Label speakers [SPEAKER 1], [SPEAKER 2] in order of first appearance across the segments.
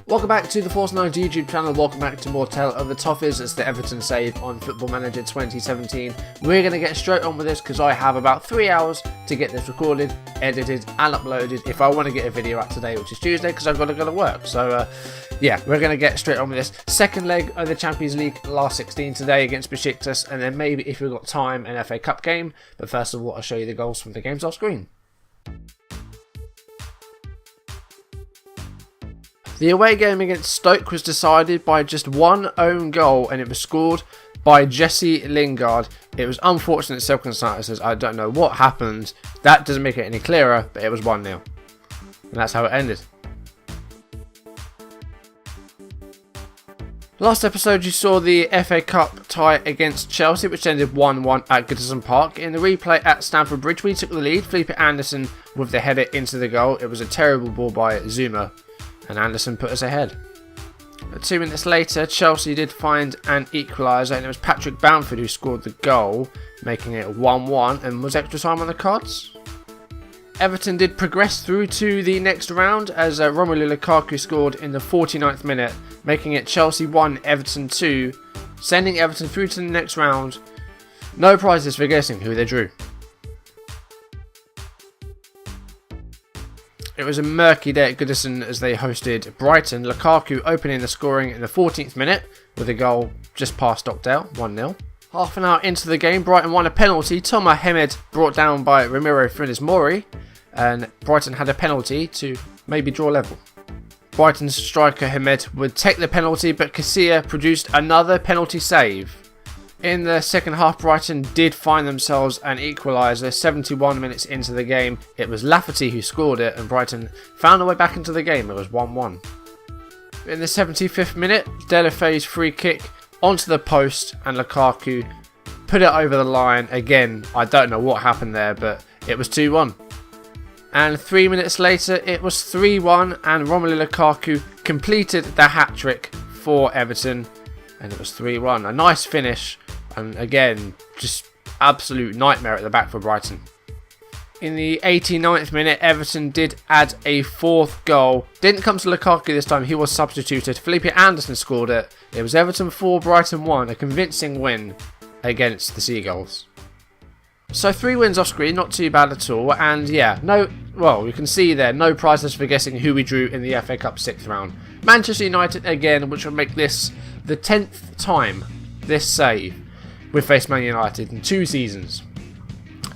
[SPEAKER 1] Welcome back to the Force 9 YouTube channel, welcome back to more Tale of the Toffees. It's the Everton save on Football Manager 2017. We're going to get straight on with this because I have about 3 hours to get this recorded, edited and uploaded if I want to get a video out today, which is Tuesday, because I've got to go to work. So yeah, we're going to get straight on with this. Second leg of the Champions League, last 16 today against Besiktas, and then maybe if we've got time an FA Cup game. But first of all, I'll show you the goals from the games off screen. The away game against Stoke was decided by just one own goal, and it was scored by Jesse Lingard. It was unfortunate circumstances. I don't know what happened. That doesn't make it any clearer, but it was 1-0. And that's how it ended. Last episode you saw the FA Cup tie against Chelsea, which ended 1-1 at Goodison Park. In the replay at Stamford Bridge, we took the lead. Felipe Anderson with the header into the goal. It was a terrible ball by Zuma, and Anderson put us ahead. 2 minutes later, Chelsea did find an equaliser, and it was Patrick Bamford who scored the goal, making it 1-1, and was extra time on the cards. Everton did progress through to the next round as Romelu Lukaku scored in the 49th minute, making it Chelsea 1, Everton 2, sending Everton through to the next round. No prizes for guessing who they drew. It was a murky day at Goodison as they hosted Brighton. Lukaku opening the scoring in the 14th minute with a goal just past Stockdale, 1-0. Half an hour into the game, Brighton won a penalty. Thomas Hemed brought down by Ramiro Funes Mori, and Brighton had a penalty to maybe draw level. Brighton's striker Hemed would take the penalty, but Casilla produced another penalty save. In the second half, Brighton did find themselves an equaliser 71 minutes into the game. It was Lafferty who scored it, and Brighton found a way back into the game. It was 1-1. In the 75th minute, Delafay's free kick onto the post, and Lukaku put it over the line. Again, I don't know what happened there, but it was 2-1. And 3 minutes later, it was 3-1, and Romelu Lukaku completed the hat-trick for Everton, and it was 3-1. A nice finish. And again, just absolute nightmare at the back for Brighton. In the 89th minute, Everton did add a fourth goal. Didn't come to Lukaku this time, he was substituted. Felipe Anderson scored it. It was Everton 4, Brighton 1. A convincing win against the Seagulls. So 3 wins off screen, not too bad at all. And yeah, you can see there, no prizes for guessing who we drew in the FA Cup 6th round. Manchester United again, which will make this the 10th time this save we've faced Man United in 2 seasons,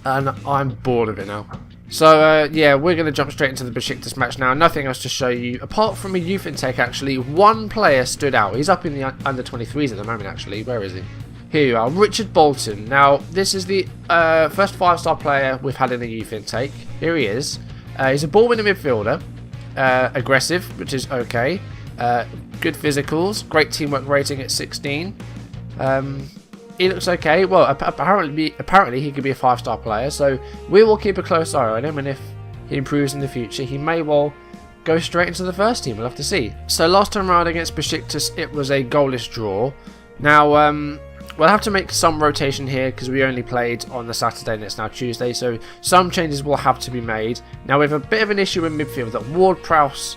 [SPEAKER 1] and I'm bored of it now. So yeah, we're going to jump straight into the Besiktas match now. Nothing else to show you apart from a youth intake. Actually, one player stood out. He's up in the under 23s at the moment. Actually, where is he? Here you are, Richard Bolton. Now this is the first 5-star player we've had in the youth intake. Here he is. He's a ball-winning midfielder, aggressive, which is okay. Good physicals, great teamwork rating at 16. He looks okay. Well, apparently he could be a 5-star player, so we will keep a close eye on him, and if he improves in the future, he may well go straight into the first team. We'll have to see. So last time around against Besiktas, it was a goalless draw. Now, we'll have to make some rotation here because we only played on the Saturday and it's now Tuesday, so some changes will have to be made. Now, we have a bit of an issue in midfield that Ward-Prowse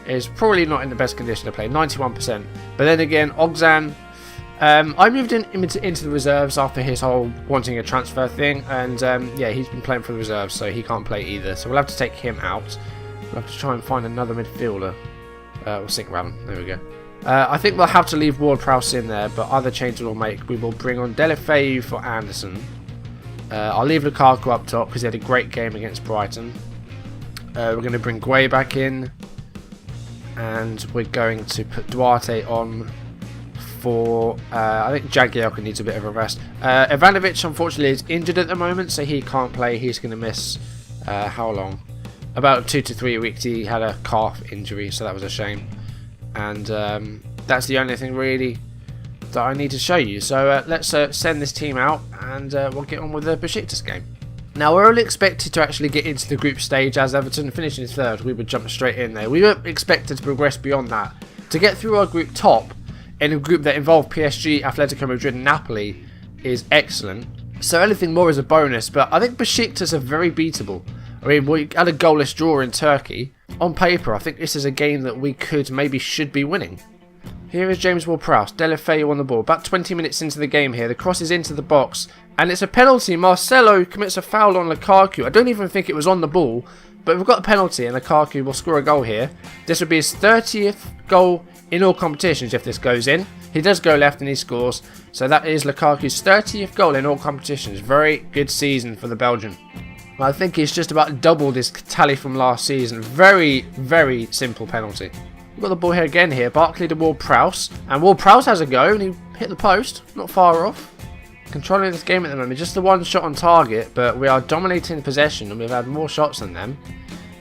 [SPEAKER 1] is probably not in the best condition to play, 91%. But then again, Ogzan, I moved him into the reserves after his whole wanting a transfer thing, and yeah, he's been playing for the reserves, so he can't play either. So we'll have to take him out. We'll have to try and find another midfielder. We'll sink Ram. There we go. I think we'll have to leave Ward-Prowse in there, but other changes we'll make. We will bring on Delafeu for Anderson. I'll leave Lukaku up top because he had a great game against Brighton. We're going to bring Gueye back in, and we're going to put Duarte on for, I think Jagielka needs a bit of a rest. Ivanovic unfortunately is injured at the moment, so he can't play. He's going to miss, how long? About 2 to 3 weeks. He had a calf injury, so that was a shame. And that's the only thing really that I need to show you. So let's send this team out, and we'll get on with the Besiktas game. Now, we're only expected to actually get into the group stage as Everton finishing 3rd. We would jump straight in there. We weren't expected to progress beyond that. To get through our group top in a group that involved PSG, Atletico Madrid and Napoli is excellent. So anything more is a bonus, but I think Besiktas are very beatable. I mean, we had a goalless draw in Turkey. On paper, I think this is a game that we should be winning. Here is James Ward-Prowse, Deulofeu on the ball. About 20 minutes into the game here. The cross is into the box. And it's a penalty. Marcelo commits a foul on Lukaku. I don't even think it was on the ball. But we've got a penalty and Lukaku will score a goal here. This would be his 30th goal in all competitions if this goes in. He does go left and he scores. So that is Lukaku's 30th goal in all competitions. Very good season for the Belgian. I think he's just about doubled his tally from last season. Very, very simple penalty. We've got the ball here again here. Barkley to Ward-Prowse. And Ward-Prowse has a go and he hit the post. Not far off. Controlling this game at the moment. Just the one shot on target. But we are dominating possession and we've had more shots than them.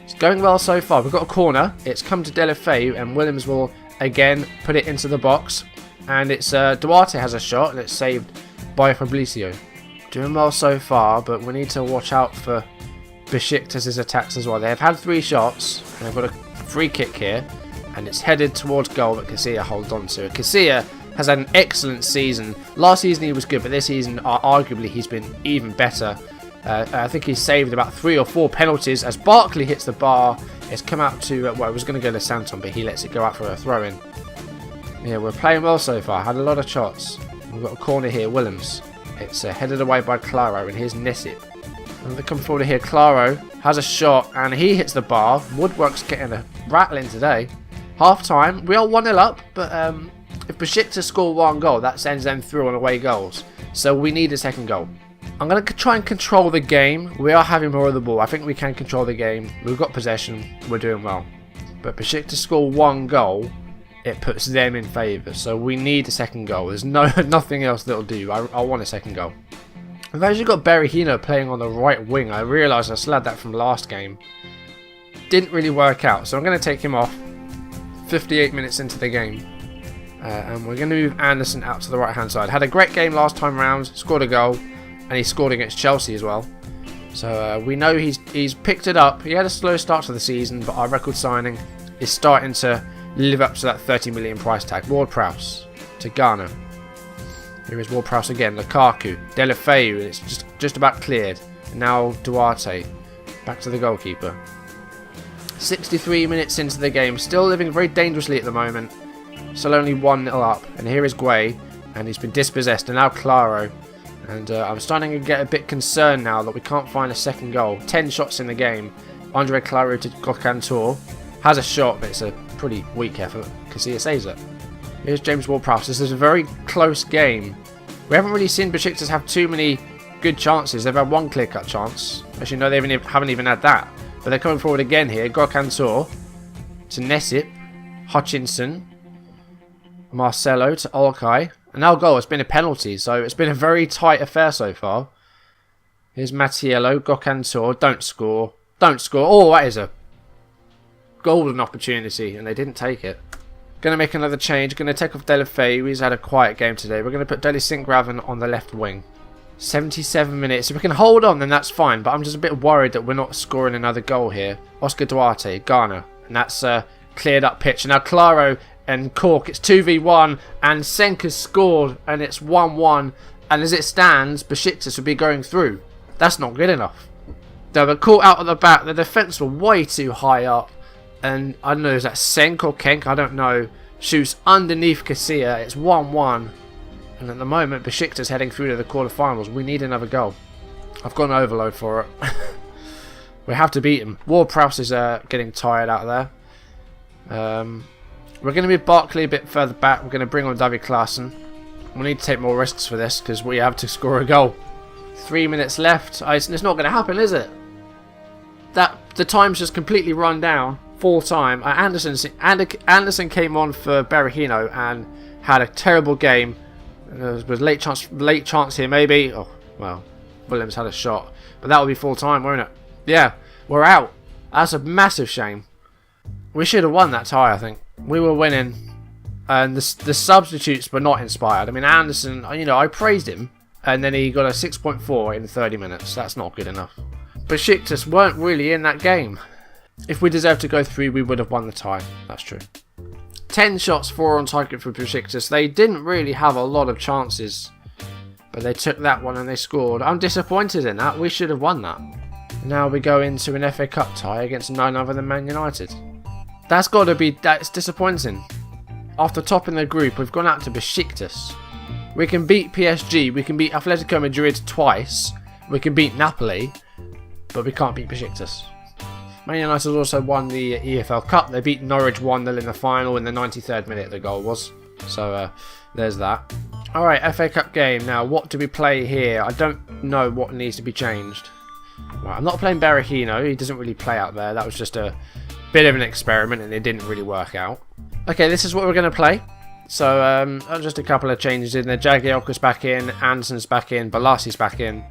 [SPEAKER 1] It's going well so far. We've got a corner. It's come to Deulofeu and Williams will again put it into the box. And it's Duarte has a shot and it's saved by Fabricio. Doing well so far, but we need to watch out for Besiktas' attacks as well. They've had 3 shots, and they've got a free kick here, and it's headed towards goal, but Casilla holds on to it. Casilla has had an excellent season. Last season he was good, but this season, arguably, he's been even better. I think he's saved about 3 or 4 penalties as Barkley hits the bar. It's come out to, well, it was going to go to Santon, but he lets it go out for a throw-in. Yeah, we're playing well so far. Had a lot of shots. We've got a corner here, Williams. It's headed away by Claro, and here's Nesip. And they come forward here. Claro has a shot, and he hits the bar. Woodwork's getting a rattling today. Half time, we are 1-0 up, but if Besiktas score 1 goal, that sends them through on away goals. So we need a second goal. I'm going to try and control the game. We are having more of the ball. I think we can control the game. We've got possession. We're doing well. But Besiktas score 1 goal, it puts them in favour. So we need a second goal. There's nothing else that'll do. I want a second goal. We've actually got Berahino playing on the right wing. I realised I still had that from last game. Didn't really work out. So I'm going to take him off 58 minutes into the game. And we're going to move Anderson out to the right hand side. Had a great game last time round. Scored a goal. And he scored against Chelsea as well. So we know he's picked it up. He had a slow start to the season. But our record signing is starting to live up to that 30 million price tag. Ward-Prowse to Ghana. Here is Ward-Prowse again. Lukaku. Deulofeu. It's just about cleared. And now Duarte. Back to the goalkeeper. 63 minutes into the game. Still living very dangerously at the moment. Still only 1-0 up. And here is Guay. And he's been dispossessed. And now Claro. And I'm starting to get a bit concerned now that we can't find a second goal. 10 shots in the game. Andre Claro to Gokantor. Has a shot, but it's a pretty weak effort because he saves it. Here's James Ward-Prowse. This is a very close game. We haven't really seen Besiktas have too many good chances. They've had 1 clear-cut chance. Actually, no, they haven't even had that. But they're coming forward again here. Gokantor to Nesip. Hutchinson. Marcelo to Olcay. And now goal. It's been a penalty, so it's been a very tight affair so far. Here's Mattiello. Gokantor. Don't score. Don't score. Oh, that is a golden opportunity, and they didn't take it. Going to make another change. Going to take off Deulofeu. He's had a quiet game today. We're going to put Deli-Sink-Graven on the left wing. 77 minutes. If we can hold on, then that's fine. But I'm just a bit worried that we're not scoring another goal here. Oscar Duarte, Ghana. And that's cleared up pitch. And now Claro and Cork. It's 2v1. And Senka's scored. And it's 1-1. And as it stands, Besiktas will be going through. That's not good enough. They were caught out at the back. The defence were way too high up. And I don't know, is that Senk or Kenk? I don't know. Shoots underneath Casilla. It's 1-1. And at the moment, Besiktas heading through to the quarterfinals. We need another goal. I've got an overload for it. We have to beat him. Ward-Prowse is getting tired out there. We're going to move Barkley a bit further back. We're going to bring on David Klaassen. We need to take more risks for this because we have to score a goal. 3 minutes left. It's not going to happen, is it? The time's just completely run down. Full time. Anderson came on for Berahino and had a terrible game. There was late chance here maybe. Oh well, Williams had a shot, but that will be full time, won't it? Yeah, we're out. That's a massive shame. We should have won that tie. I think we were winning, and the substitutes were not inspired. I mean, Anderson, I praised him, and then he got a 6.4 in 30 minutes. That's not good enough. Besiktas weren't really in that game. If we deserved to go through, we would have won the tie. That's true. 10 shots, 4 on target for Besiktas. They didn't really have a lot of chances, but they took that one and they scored. I'm disappointed in that. We should have won that. Now we go into an FA Cup tie against none other than Man United. That's disappointing. After topping the group, we've gone out to Besiktas. We can beat PSG, we can beat Atletico Madrid twice, we can beat Napoli, but we can't beat Besiktas. Man United also won the EFL Cup. They beat Norwich 1-0 in the final in the 93rd minute the goal was. So there's that. Alright, FA Cup game. Now, what do we play here? I don't know what needs to be changed. Right, I'm not playing Berahino. He doesn't really play out there. That was just a bit of an experiment and it didn't really work out. Okay, this is what we're going to play. So, just a couple of changes in there. Jagielka's back in, Anderson's back in, Bolassi's back in.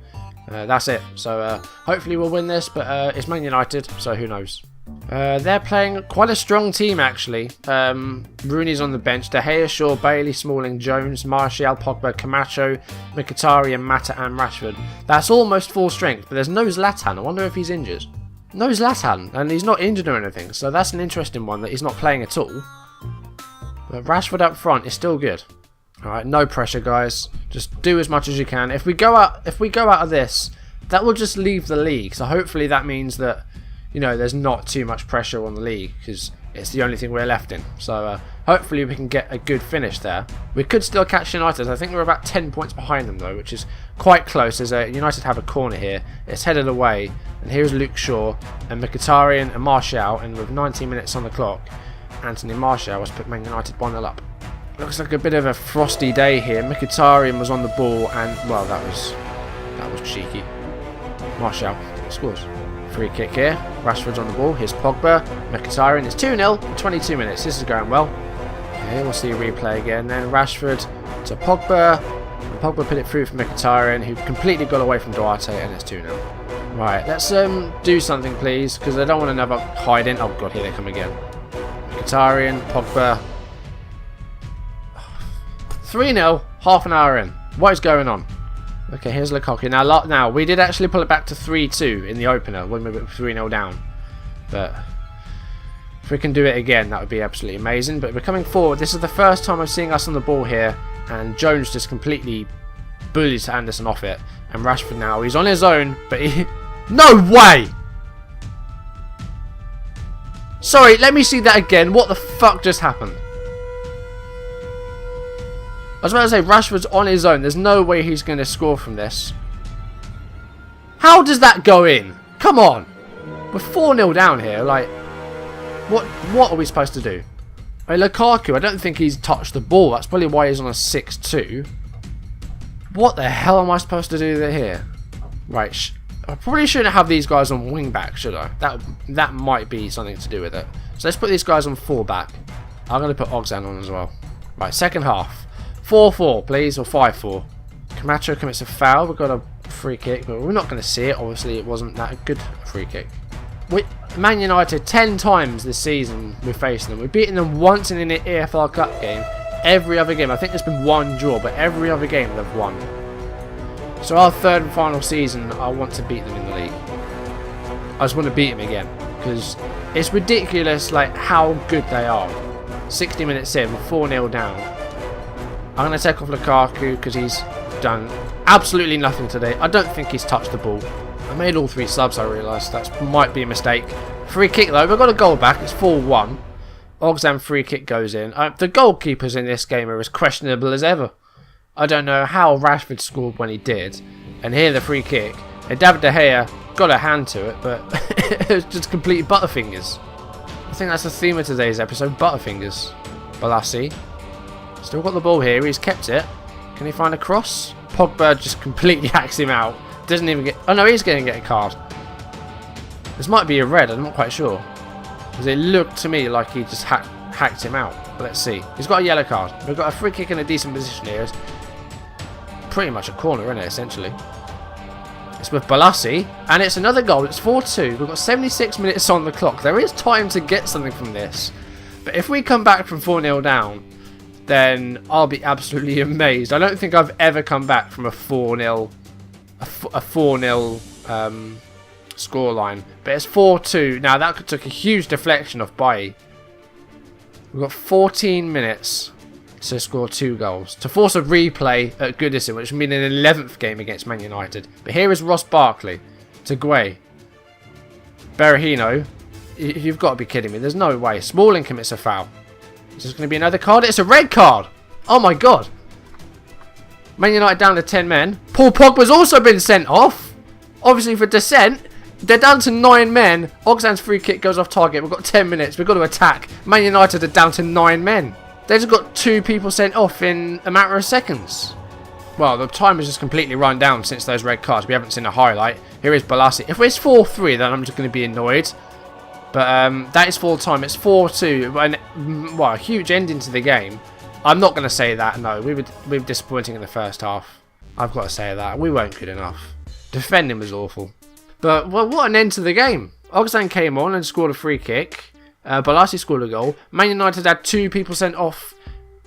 [SPEAKER 1] That's it. So, hopefully we'll win this, but it's Man United, so who knows. They're playing quite a strong team, actually. Rooney's on the bench. De Gea, Shaw, Bailey, Smalling, Jones, Martial, Pogba, Camacho, Mkhitaryan, Mata and Rashford. That's almost full strength, but there's no Zlatan. I wonder if he's injured. No Zlatan, and he's not injured or anything, so that's an interesting one that he's not playing at all. But Rashford up front is still good. Alright, no pressure, guys. Just do as much as you can. If we go out of this, that will just leave the league. So hopefully that means that, you know, there's not too much pressure on the league, because it's the only thing we're left in. So hopefully we can get a good finish there. We could still catch United. I think we're about 10 points behind them though, which is quite close. As United have a corner here. It's headed away, and here's Luke Shaw and Mkhitaryan and Martial, and with 19 minutes on the clock, Anthony Martial has put Man United 1-0 up. Looks like a bit of a frosty day here. Mkhitaryan was on the ball, and well, that was cheeky. Martial scores. Free kick here. Rashford's on the ball. Here's Pogba. Mkhitaryan. It's 2-0 in 22 minutes. This is going well. Okay, we'll see a replay again. Then Rashford to Pogba. And Pogba put it through for Mkhitaryan, who completely got away from Duarte, and it's 2-0. Right, let's do something, please, because I don't want another hide-in. Oh god, here they come again. Mkhitaryan, Pogba. 3-0, half an hour in. What is going on? Okay, here's Lukaku. Now, we did actually pull it back to 3-2 in the opener when we were 3-0 down. But if we can do it again, that would be absolutely amazing. But we're coming forward. This is the first time I'm seeing us on the ball here. And Jones just completely bullies Anderson off it. And Rashford now, he's on his own, but he... No way! Sorry, let me see that again. What the fuck just happened? I was about to say, Rashford's on his own. There's no way he's going to score from this. How does that go in? Come on. We're 4-0 down here. Like, what are we supposed to do? I mean, Lukaku, I don't think he's touched the ball. That's probably why he's on a 6-2. What the hell am I supposed to do here? Right, I probably shouldn't have these guys on wing back, should I? That might be something to do with it. So let's put these guys on full back. I'm going to put Oxan on as well. Right, second half. 4-4, please, or 5-4. Camacho commits a foul. We've got a free kick, but we're not going to see it. Obviously, it wasn't that good free kick. Man United, 10 times this season we've faced them. We've beaten them once in an EFL Cup game. Every other game, I think there's been one draw, but every other game they've won. So our third and final season, I want to beat them in the league. I just want to beat them again, because it's ridiculous like how good they are. 60 minutes in, we're 4-0 down. I'm going to take off Lukaku because he's done absolutely nothing today. I don't think he's touched the ball. I made all 3 subs, I realised. That might be a mistake. Free kick though, we've got a goal back. It's 4-1. Oxan free kick goes in. The goalkeepers in this game are as questionable as ever. I don't know how Rashford scored when he did. And here the free kick. And David De Gea got a hand to it, but it was just complete Butterfingers. I think that's the theme of today's episode, Butterfingers. Balassi. Still got the ball here, he's kept it. Can he find a cross? Pogba just completely hacks him out. Doesn't even get... Oh no, he's going to get a card. This might be a red, I'm not quite sure. Because it looked to me like he just hacked him out. But let's see. He's got a yellow card. We've got a free kick in a decent position here. It's pretty much a corner, isn't it, essentially? It's with Balassi. And it's another goal. It's 4-2. We've got 76 minutes on the clock. There is time to get something from this. But if we come back from 4-0 down, then I'll be absolutely amazed. I don't think I've ever come back from a 4-0 scoreline. But it's 4-2. Now that took a huge deflection off Bailly. We've got 14 minutes to score 2 goals. To force a replay at Goodison, which would mean an 11th game against Man United. But here is Ross Barkley to Guay. Berahino, you've got to be kidding me. There's no way. Smalling commits a foul. Is this going to be another card? It's a red card. Oh my god. Man United down to 10 men. Paul Pogba's also been sent off. Obviously for dissent. They're down to 9 men. Oxan's free kick goes off target. We've got 10 minutes. We've got to attack. Man United are down to 9 men. They just got 2 people sent off in a matter of seconds. Well, the time has just completely run down since those red cards. We haven't seen a highlight. Here is Balassi. If it's 4-3, then I'm just going to be annoyed. But that is full time. It's 4-2. And, well, a huge ending to the game. I'm not going to say that, no. We were disappointing in the first half. I've got to say that. We weren't good enough. Defending was awful. But, well, what an end to the game. Oxan came on and scored a free kick. Balassi scored a goal. Man United had 2 people sent off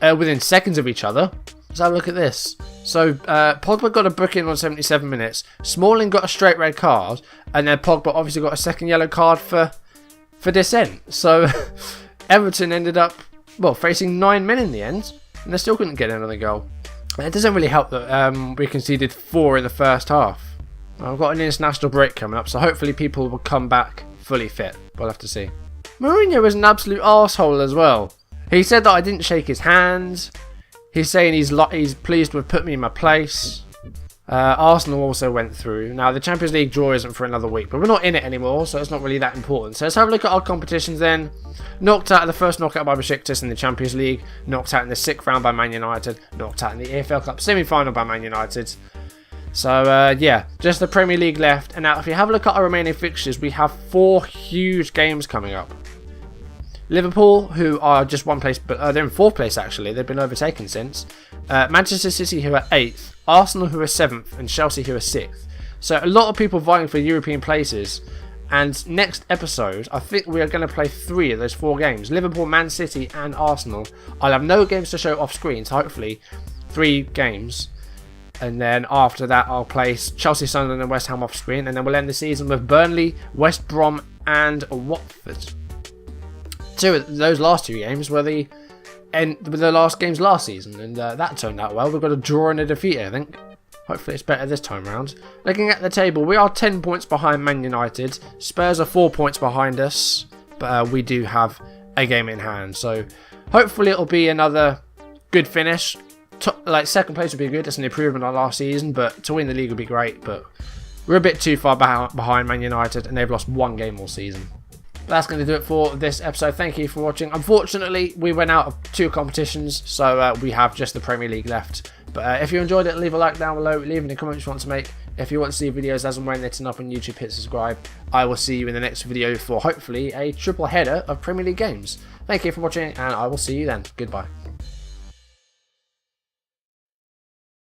[SPEAKER 1] within seconds of each other. Let's have a look at this. So, Pogba got a booking on 77 minutes. Smalling got a straight red card. And then Pogba obviously got a second yellow card for dissent. So, Everton ended up, well, facing 9 men in the end. And they still couldn't get another goal. It doesn't really help that we conceded 4 in the first half. I've got an international break coming up, so hopefully people will come back fully fit. We'll have to see. Mourinho was an absolute arsehole as well. He said that I didn't shake his hand. He's saying he's pleased with putting me in my place. Arsenal also went through. Now, the Champions League draw isn't for another week, but we're not in it anymore, so it's not really that important. So let's have a look at our competitions then. Knocked out in the first knockout by Besiktas in the Champions League. Knocked out in the 6th round by Man United. Knocked out in the EFL Cup semi-final by Man United. So, yeah, just the Premier League left. And now, if you have a look at our remaining fixtures, we have 4 huge games coming up. Liverpool, who are just 1 place, but they're in 4th place actually. They've been overtaken since. Manchester City, who are 8th. Arsenal, who are 7th. And Chelsea, who are 6th. So, a lot of people vying for European places. And next episode, I think we are going to play 3 of those 4 games. Liverpool, Man City, and Arsenal. I'll have no games to show off screen, so hopefully 3 games. And then after that, I'll place Chelsea, Sunderland and West Ham off screen. And then we'll end the season with Burnley, West Brom and Watford. 2 of those last 2 games were the last games last season. And that turned out well. We've got a draw and a defeat, I think. Hopefully it's better this time round. Looking at the table, we are 10 points behind Man United. Spurs are 4 points behind us. But we do have a game in hand. So hopefully it'll be another good finish. Like, 2nd place would be good. It's an improvement on last season, but to win the league would be great. But we're a bit too far behind Man United, and they've lost 1 game all season. But that's going to do it for this episode. Thank you for watching. Unfortunately, we went out of 2 competitions, so we have just the Premier League left. But if you enjoyed it, leave a like down below. Leave any comments you want to make. If you want to see videos as and when they turn up on YouTube, hit subscribe. I will see you in the next video for hopefully a triple header of Premier League games. Thank you for watching, and I will see you then. Goodbye.